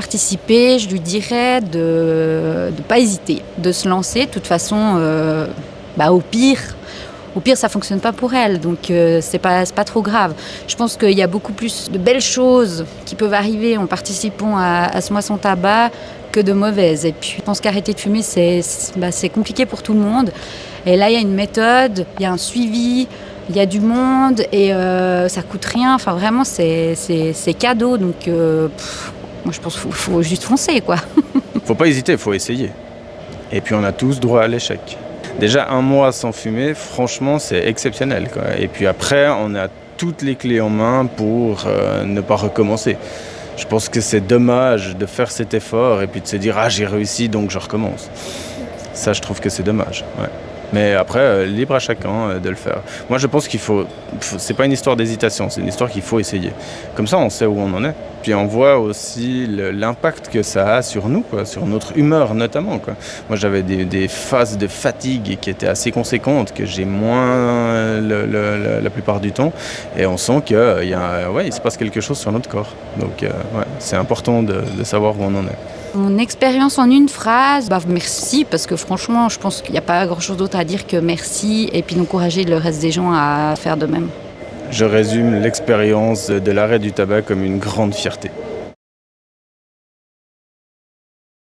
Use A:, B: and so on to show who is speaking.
A: Participer, je lui dirais de ne pas hésiter, de se lancer. De toute façon, au pire, ça fonctionne pas pour elle, donc c'est pas trop grave. Je pense qu'il y a beaucoup plus de belles choses qui peuvent arriver en participant à ce moisson tabac que de mauvaises. Et puis, je pense qu'arrêter de fumer, c'est compliqué pour tout le monde. Et là, il y a une méthode, il y a un suivi, il y a du monde et ça coûte rien. Enfin, vraiment, c'est cadeau. Donc, moi, je pense qu'il faut juste foncer, quoi.
B: Faut pas hésiter, il faut essayer. Et puis on a tous droit à l'échec. Déjà 1 mois sans fumer, franchement, c'est exceptionnel, quoi. Et puis après, on a toutes les clés en main pour ne pas recommencer. Je pense que c'est dommage de faire cet effort et puis de se dire « Ah, j'ai réussi, donc je recommence ». Ça, je trouve que c'est dommage, ouais. Mais après, libre à chacun de le faire. Moi, je pense c'est pas une histoire d'hésitation, c'est une histoire qu'il faut essayer. Comme ça, on sait où on en est. Puis on voit aussi l'impact que ça a sur nous, quoi, sur notre humeur notamment, quoi. Moi, j'avais des phases de fatigue qui étaient assez conséquentes, que j'ai moins la plupart du temps. Et on sent qu'il il se passe quelque chose sur notre corps. Donc, c'est important de savoir où on en est.
A: Mon expérience en une phrase, merci, parce que franchement, je pense qu'il n'y a pas grand-chose d'autre à dire que merci, et puis d'encourager le reste des gens à faire de même.
B: Je résume l'expérience de l'arrêt du tabac comme une grande fierté.